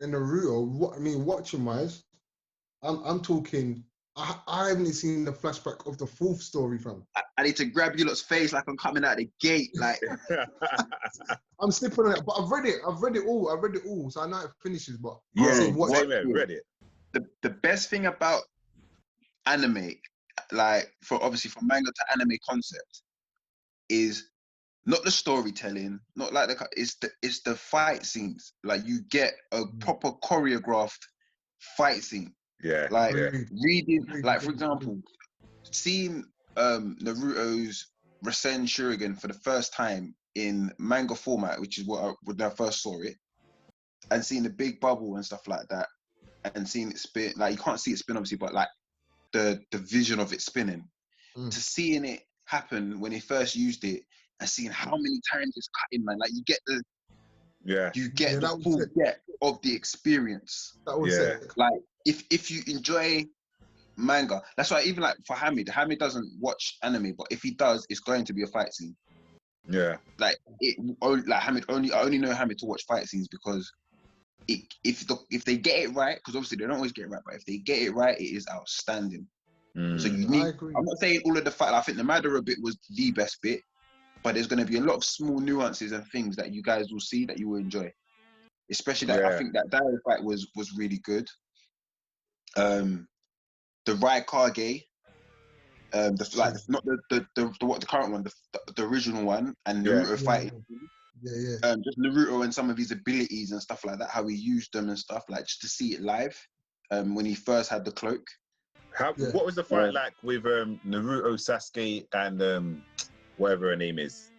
in Naruto, what I mean, watching wise, I'm talking. I haven't seen the flashback of the fourth story, fam. I need to grab you lot's face like I'm coming out the gate. Like I'm slipping on it, but I've read it. I've read it all. I've read it all, so I know it finishes. But yeah, I'm saying, what? Same here, read it. The best thing about anime, like obviously from manga to anime concept, is not the storytelling, not like it's the fight scenes. Like you get a proper choreographed fight scene. Yeah. Like reading, Agreed. like for example, seeing Naruto's Rasen Shuriken for the first time in manga format, which is when I first saw it, and seeing the big bubble and stuff like that, and seeing it spin. Like you can't see it spin obviously, but like the vision of it spinning, to seeing it happen when he first used it, and seeing how many times it's cutting, man. Like you get the the full depth of the experience. That was it. Like if you enjoy manga, that's why even like for Hamid doesn't watch anime, but if he does, it's going to be a fight scene. Yeah. Like Hamid I only know Hamid to watch fight scenes because if they get it right, because obviously they don't always get it right, but if they get it right, it is outstanding. So you need. I'm not saying all of the fight. I think the Madara bit was the best bit, but there's going to be a lot of small nuances and things that you guys will see that you will enjoy. Especially that I think that Daira fight was really good. The Raikage, not the current one, the original one, and Naruto fighting. Just Naruto and some of his abilities and stuff like that, how he used them and stuff, like just to see it live. When he first had the cloak. What was the fight like with Naruto, Sasuke, and whatever her name is?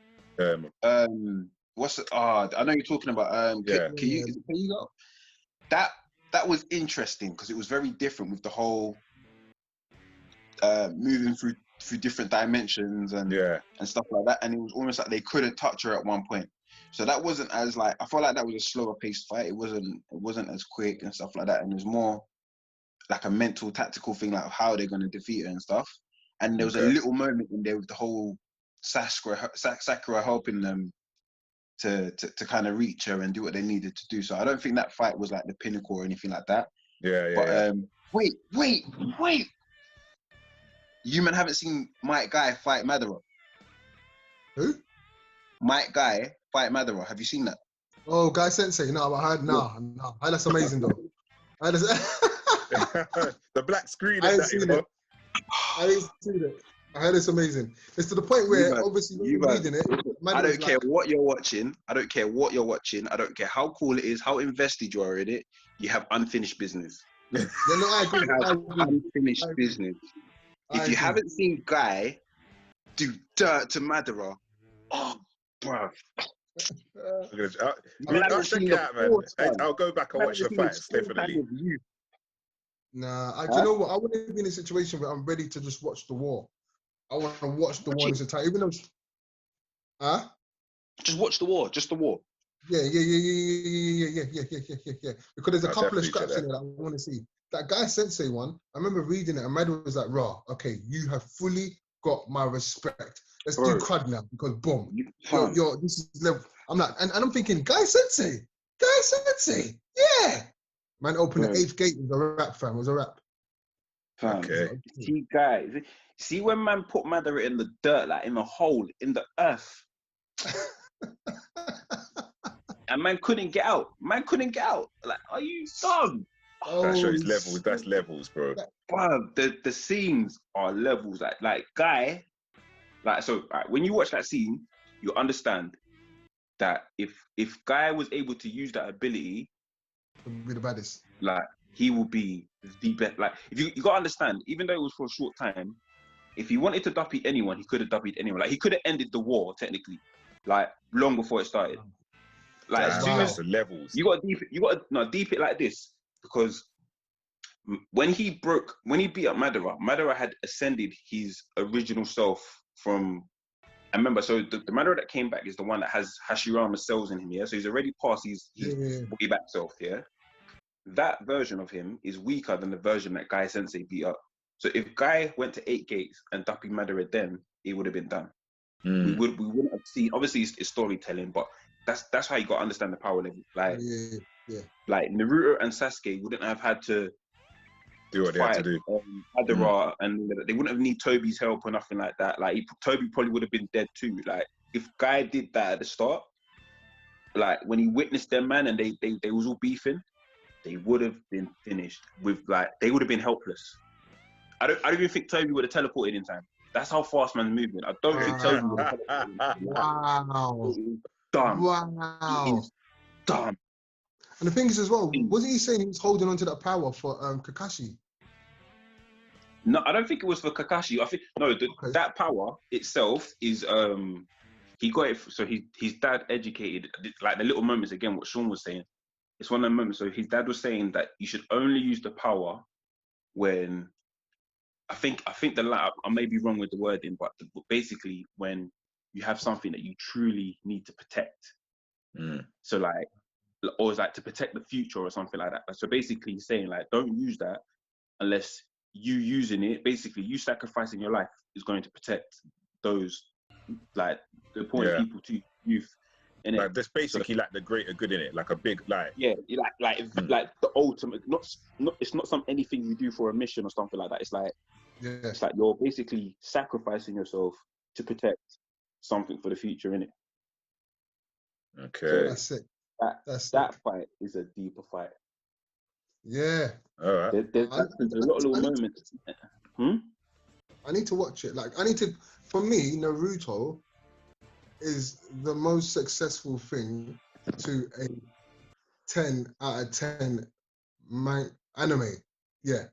What's it? I know you're talking about. Can you go? That was interesting because it was very different with the whole moving through different dimensions and stuff like that, and it was almost like they couldn't touch her at one point. So that wasn't as like, I felt like that was a slower paced fight. It wasn't as quick and stuff like that, and it was more like a mental tactical thing, like how they're going to defeat her and stuff. And there was a little moment in there with the whole Sakura helping them to kind of reach her and do what they needed to do. So I don't think that fight was like the pinnacle or anything like that. Wait. You man haven't seen Might Guy fight Madara? Who? Might Guy fight Madara. Have you seen that? Oh, Guy Sensei. No, I heard. No. That's amazing though. The black screen. I didn't see it. I didn't see it. I heard it's amazing. It's to the point where obviously when you're reading it, I don't care what you're watching. I don't care what you're watching. I don't care how cool it is, how invested you are in it. You have unfinished business. I agree. Unfinished business. If you haven't seen Guy do dirt to Madara, oh, bruv. I'll check it out, man. I'll go back and watch the fights, definitely. Nah, you know what? I wouldn't be in a situation where I'm ready to just watch the war. I want to watch the war in its entirety, even though. Just watch the war, just the war. Yeah. Because there's a couple of scraps in it that I want to see. That Guy Sensei one, I remember reading it, and Madara was like, "Raw, okay, you have fully got my respect. Let's do crud now, because boom, you're this is level." I'm like, and I'm thinking, Guy Sensei, yeah. Man, opened the 8th gate. It was a rap, fam. It was a rap. Okay. See, guys, see when man put Madara in the dirt, like in the hole, in the earth. And man couldn't get out. Like, are you dumb? That shows levels. That's levels, bro. Bro, the scenes are levels. Like Guy, so when you watch that scene, you understand that if Guy was able to use that ability, he'll be the baddest. Like he will be the best. Like if you gotta understand, even though it was for a short time, if he wanted to duppy anyone, he could have duppied anyone. Like he could have ended the war technically, like long before it started. Like as soon as the levels, you got to deep it like this, because when he beat up Madara had ascended his original self from. I remember, so the Madara that came back is the one that has Hashirama cells in him, yeah? So he's already past his boogie back self, yeah? That version of him is weaker than the version that Guy Sensei beat up. So if Guy went to 8 gates and duppy Madara then, it would have been done. We wouldn't have seen, obviously it's storytelling, but that's how you got to understand the power level. Like, Yeah. Like Naruto and Sasuke wouldn't have had to do what they had to do. Madara, and they wouldn't have need Toby's help or nothing like that. Like Toby probably would have been dead too. Like if Guy did that at the start, like when he witnessed them, man, and they was all beefing, they would have been finished with like they would have been helpless. I don't even think Toby would have teleported in time. That's how fast man's moving. I don't think Toby would have teleported in time. Wow. Dumb. Wow. He is dumb. And the thing is as well, wasn't he saying he was holding on to that power for Kakashi? No, I don't think it was for Kakashi. I think that power itself is he got it. So his dad educated, like the little moments again. What Sean was saying, it's one of the moments. So his dad was saying that you should only use the power when I think I may be wrong with the wording, but basically when you have something that you truly need to protect. So like, or it's like to protect the future or something like that. So basically saying like, don't use that unless you using it, basically you sacrificing your life is going to protect those, like the important people to youth. And like that's basically like the greater good in it, like a big like like the ultimate. It's not some anything you do for a mission or something like that. It's like it's like you're basically sacrificing yourself to protect something for the future, innit? Okay, so that's it. That fight is a deeper fight. Yeah. All right. There's a lot of little moments. I need to watch it. Like for me, Naruto is the most successful thing to a 10 out of 10 anime. Yeah.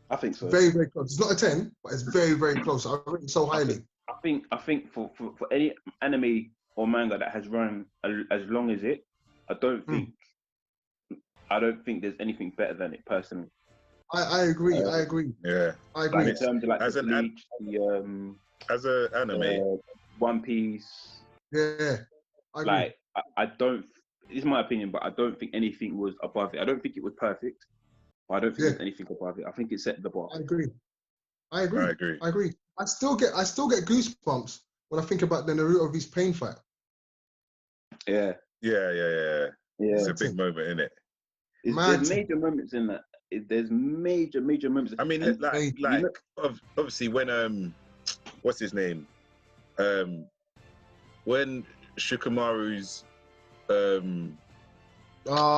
I think so. Very, very close. It's not a 10, but it's very, very close. I rate it so highly. I think for any anime or manga that has run as long as it, I don't think there's anything better than it personally. I agree. I agree. Yeah. I agree. Like in terms of like as an anime, One Piece. Yeah. I agree. Like I don't. It's my opinion, but I don't think anything was above it. I don't think it was perfect, but I don't think there's anything above it. I think it set the bar. I agree. I still get goosebumps when I think about the Naruto vs Pain fight. Yeah. It's a big moment, isn't it? There's major moments in that. There's major moments. I mean, obviously when what's his name? When Shikamaru's I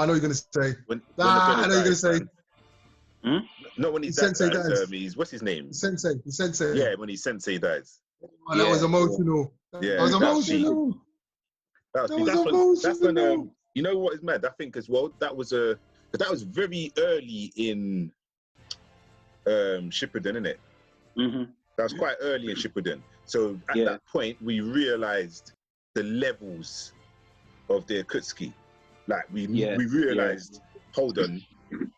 know you're gonna say. I know you're gonna say. Not when his sensei dies. What's his name? Sensei. Yeah, when his sensei dies. Oh, that was emotional. Yeah, that was emotional. That's when you know what is mad? I think as well that was very early in Shippuden, isn't it? That was quite early in Shippuden. So at that point, we realized the levels of the Akutsuki. Like we realized, hold on,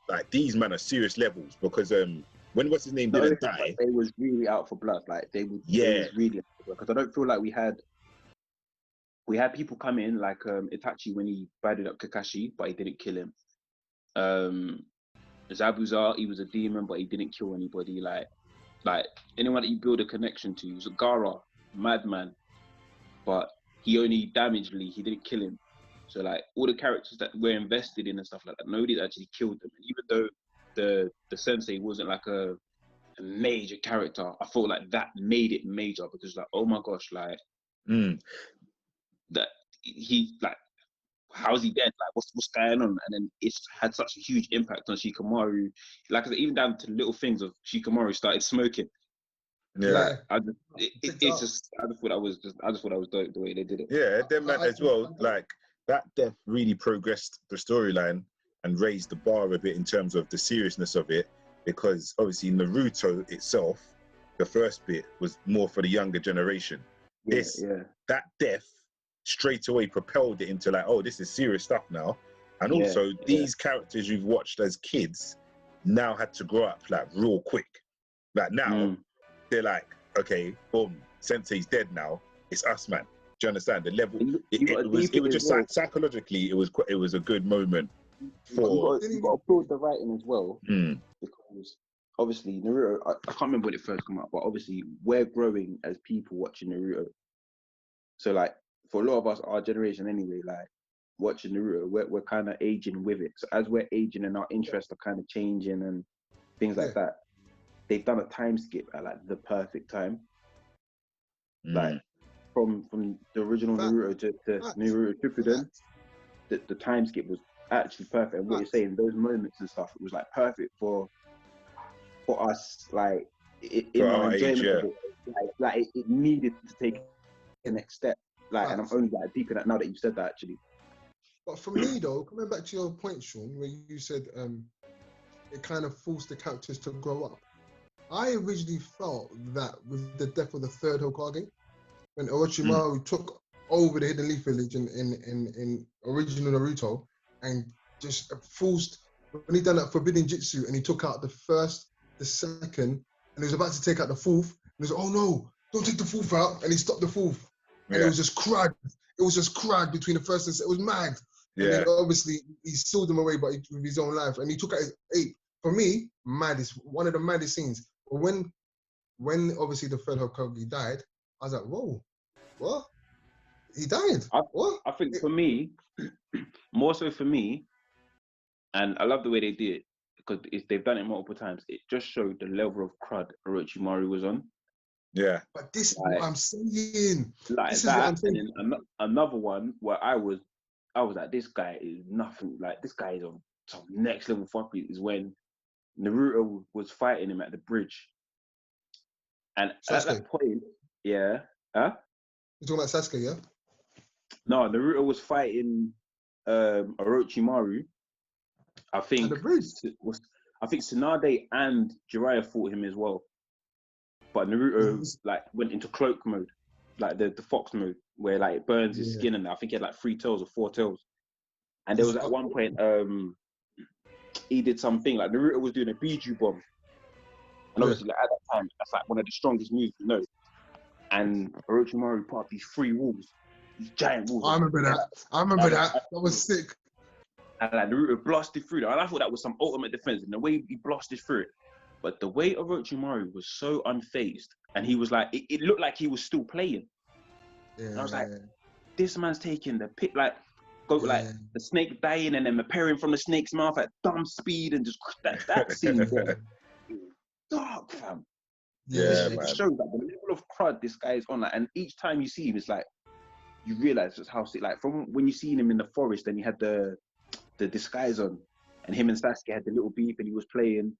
like these men are serious levels because when what's his name didn't die, they was really out for blood. Like they was really out for blood because I don't feel like we had people come in like Itachi when he badded up Kakashi, but he didn't kill him. Zabuza, he was a demon, but he didn't kill anybody. Like anyone that you build a connection to. Zagara, madman, but he only damaged Lee. He didn't kill him. So like all the characters that we're invested in and stuff like that, nobody's actually killed them. And even though the sensei wasn't like a major character, I felt like that made it major because like, oh my gosh, like that he like, how's he dead? Like what's going on? And then it's had such a huge impact on Shikamaru. Like I said, even down to little things of Shikamaru started smoking. Yeah, like, I just thought that was dope the way they did it. Yeah, them man as well. Like that death really progressed the storyline and raised the bar a bit in terms of the seriousness of it, because obviously Naruto itself, the first bit was more for the younger generation. That death straight away propelled it into like, oh, this is serious stuff now. And also these characters you've watched as kids now had to grow up like real quick. Like now they're like, okay, boom, Sensei's dead now. It's us, man. Do you understand the level? It was just psychologically, it was a good moment for. You got to applaud the writing as well, because obviously Naruto. I can't remember when it first came out, but obviously we're growing as people watching Naruto. So like for a lot of us, our generation anyway, like watching Naruto, we're kind of aging with it. So as we're aging and our interests are kind of changing and things like that, they've done a time skip at like the perfect time. Like from the original Naruto to Naruto Shippuden, the time skip was actually perfect. And what you're saying, those moments and stuff, it was like perfect for us, like in our enjoyment of it. Like it needed to take the next step. Like, and I'm only like deep in that now that you said that actually. But for me though, coming back to your point, Sean, where you said it kind of forced the characters to grow up. I originally felt that with the death of the third Hokage, when Orochimaru took over the Hidden Leaf Village in original Naruto, and just forced, when he done that forbidden jutsu and he took out the first, the second, and he was about to take out the fourth, and he was like, oh no, don't take the fourth out, and he stopped the fourth. And it was just crud. It was just crud between the first and second. It was mad. And then obviously he sealed them away but with his own life, and he took out his ape. For me, maddest, one of the maddest scenes. But when obviously the third Hokage died, I was like, whoa, what? He died? What? I think for me, more so for me, and I love the way they did it, because they've done it multiple times. It just showed the level of crud Orochimaru was on. Yeah. But this is what I'm saying. Like this that, is what I'm saying. and then another one where I was like, this guy is nothing. Like, this guy is on some next level fuckery, is when Naruto was fighting him at the bridge. And Sasuke. at that point, You're talking about Sasuke, yeah? No, Naruto was fighting Orochimaru. I think at the bridge. I think Tsunade and Jiraiya fought him as well. But Naruto like went into cloak mode, like the fox mode, where like it burns his skin, and I think he had like 3 tails or 4 tails. And there was at one point he did something like Naruto was doing a Biju bomb, and obviously like, at that time that's like one of the strongest moves you know. And Orochimaru put up these 3 walls, these giant walls. I remember that. That was sick. And like Naruto blasted through that, and I thought that was some ultimate defense. And the way he blasted through it, but the way Orochimaru was so unfazed, and he was like, it looked like he was still playing. Yeah. And I was like, this man's taking the pit, like like the snake dying and then appearing from the snake's mouth at dumb speed, and just that scene there. Dark, fam. Yeah, it shows like the level of crud this guy is on, like, and each time you see him, it's like you realize just how sick. Like from when you seen him in the forest, and he had the disguise on, and him and Sasuke had the little beef, and he was playing,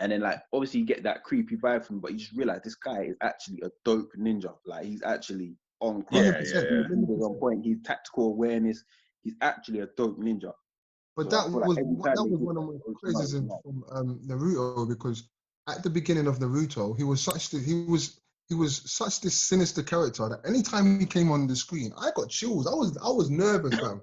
and then like obviously you get that creepy vibe from him, but you just realize this guy is actually a dope ninja. Like he's actually on crud. He's on point. He's tactical awareness. He's actually a dope ninja. But so that was one of my praises from Naruto, because at the beginning of Naruto, he was such this sinister character that anytime he came on the screen, I got chills. I was nervous, man.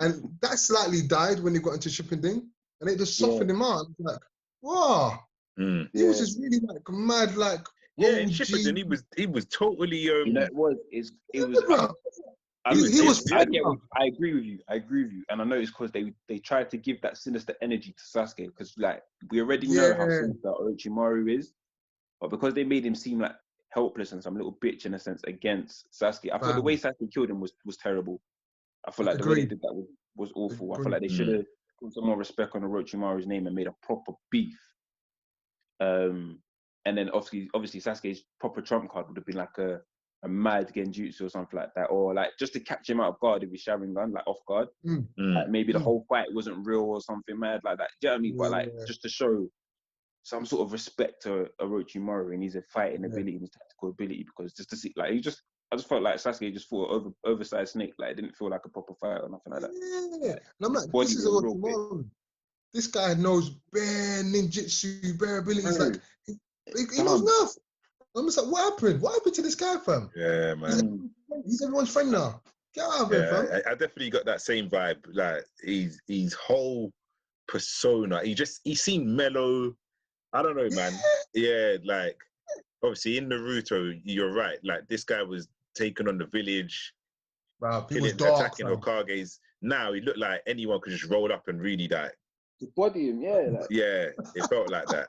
And that slightly died when he got into Shippuden, and it just softened him out. Like, wow, he was just really like mad, like in Shippuden, he was totally. You know, it was. I agree with you. And I know it's because they tried to give that sinister energy to Sasuke, because like we already know how sinister Orochimaru is, but because they made him seem like helpless and some little bitch in a sense against Sasuke, I feel the way Sasuke killed him was terrible. I feel like the way they did that was awful. I feel like they should have put some more respect on Orochimaru's name and made a proper beef. And then obviously Sasuke's proper trump card would have been like a mad genjutsu or something like that, or like just to catch him out of guard with his Sharingan, like off guard. Like maybe the whole fight wasn't real or something mad like that. Do you know what I mean? But like just to show some sort of respect to Orochimaru and his fighting ability and his tactical ability, because just to see like I just felt like Sasuke just fought an oversized snake. Like it didn't feel like a proper fight or nothing like that. Yeah, and I'm like, this is Orochimaru. This guy knows bare ninjutsu, bare abilities. Like he knows nothing. I'm just like, what happened? What happened to this guy, fam? Yeah, man. He's everyone's friend now. Get out of here, fam. I definitely got that same vibe. Like his whole persona. He seemed mellow. I don't know, man. Yeah, like obviously in Naruto, you're right. Like this guy was taking on the village, attacking Hokages. Now he looked like anyone could just roll up and really die. Just body him, Yeah, it felt like that.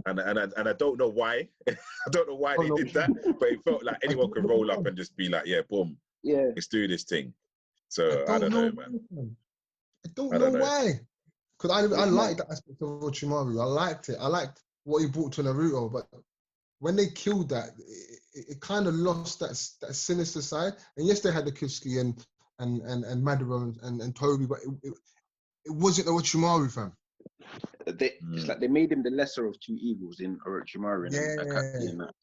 And I don't know why. I don't know why they did that, but it felt like anyone could roll up and just be like, yeah, boom, let's do this thing. So I don't know, man. I don't know why. Because I liked that aspect of Orochimaru. I liked it. I liked what he brought to Naruto. But when they killed that, it kind of lost that sinister side. And yes, they had the Kiski and Madara and Toby, but it wasn't Orochimaru, fam. It's like they made him the lesser of two evils in Orochimaru and Akatsuki and that.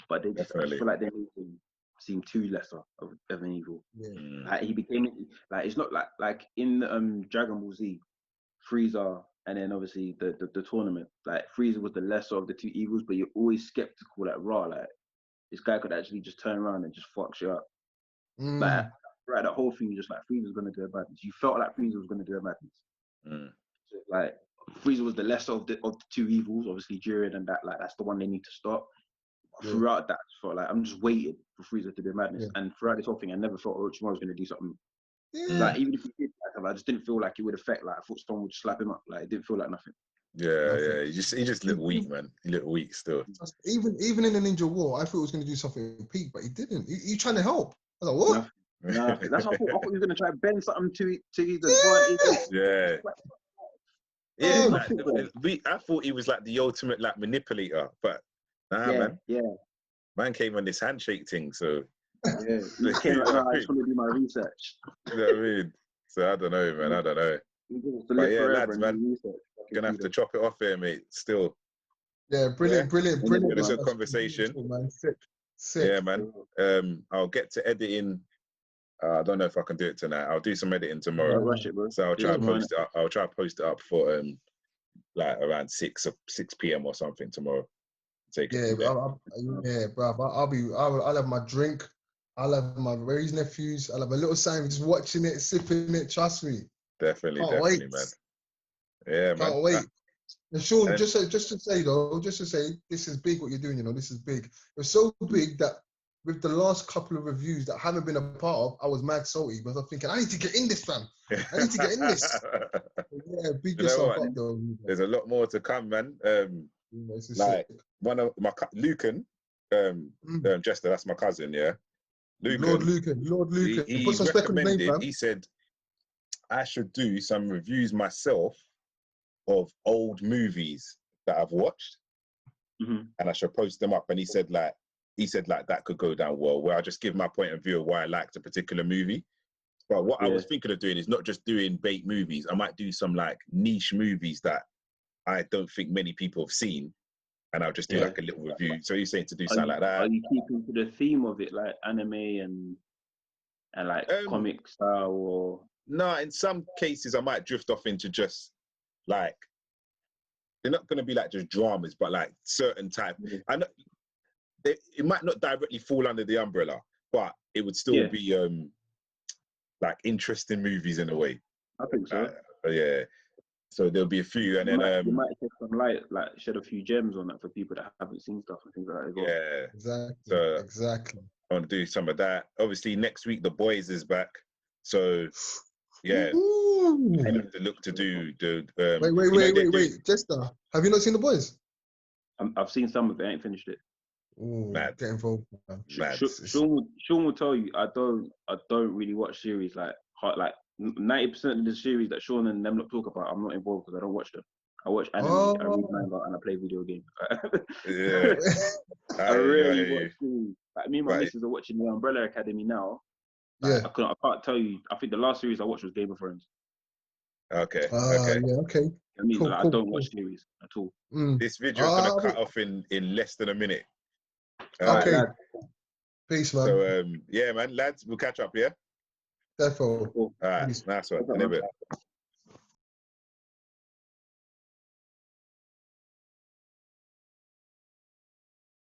But they just, I just feel like they made him seem too lesser of an evil. Yeah. Like he became like, it's not like in Dragon Ball Z, Frieza, and then obviously the tournament. Like Frieza was the lesser of the two evils, but you're always skeptical, like raw, like this guy could actually just turn around and just fuck shit up. Like right, the whole thing, just like Frieza's gonna do a madness. You felt like Frieza was gonna do a madness. So, like Frieza was the lesser of the two evils, obviously Jiren and that, like that's the one they need to stop. Throughout that, I felt like I'm just waiting for Frieza to do a madness, and throughout this whole thing, I never thought Orochimaru was gonna do something. Like even if he did, I just didn't feel like it would affect. Like I thought someone would slap him up. Like it didn't feel like nothing. Yeah. He just looked weak, man. He looked weak still. Even in the Ninja War, I thought he was going to do something with Pete, but he didn't. He trying to help. I was like, what? Nothing. That's what I thought. I thought he was going to try and bend something to his advantage. Yeah. I thought he was like the ultimate like manipulator, but man. Yeah. Man came on this handshake thing, so he came like, I just want to do my research. You know what I mean? So I don't know, man. I don't know. But yeah, lads, man, gonna have to chop it off here, mate. Still. Yeah, brilliant. It's a conversation. Sick. Yeah, man. I'll get to editing. I don't know if I can do it tonight. I'll do some editing tomorrow. Rush it, bro. So I'll try and post it. I'll try to post it up for like around 6 p.m. or something tomorrow. Bro. I'll have my drink. I'll have my Ray's nephews. I'll have a little Simon just watching it, sipping it. Trust me. Definitely, man. Yeah, man. Can't wait. And Sean, just to say, this is big what you're doing. You know, this is big. It's so big that with the last couple of reviews that I haven't been a part of, I was mad salty because I'm thinking I need to get in this, fam. I need to get in this. Yeah, big yourself up, though. There's a lot more to come, man. Like one of my Lucan, Jester, that's my cousin, yeah. Lucan. Lord Lucan. He put some recommended, name, he said I should do some reviews myself of old movies that I've watched, and I should post them up. And he said like that could go down well, where I just give my point of view of why I liked a particular movie. But what I was thinking of doing is not just doing bait movies. I might do some like niche movies that I don't think many people have seen, and I'll just do like a little review. So you're saying to do something like that? Are you keeping to the theme of it, like anime and like comic style, or? No, in some cases I might drift off into just like, they're not going to be like just dramas, but like certain type. I know it might not directly fall under the umbrella, but it would still be like interesting movies in a way. I think so. Yeah. So there'll be a few, and then you might take some light, like shed a few gems on that for people that haven't seen stuff and things like that as well. Yeah, exactly. I want to do some of that. Obviously, next week The Boys is back, so yeah, I have to look to do the. Wait, Jester, have you not seen The Boys? I've seen some of it. I ain't finished it. Ooh, get involved. Sean will tell you I don't really watch series like 90% of the series that Sean and them not talk about. I'm not involved because I don't watch them. I watch anime, I read manga, and I play video games. I really watch series. Like me and my missus are watching The Umbrella Academy now. I can't tell you. I think the last series I watched was Game of Thrones. Okay. Okay. I mean, I don't watch series at all. This video is gonna cut off in less than a minute. Okay. Peace, man. So yeah, man, lads, we'll catch up. Yeah. Definitely. All right, nice one.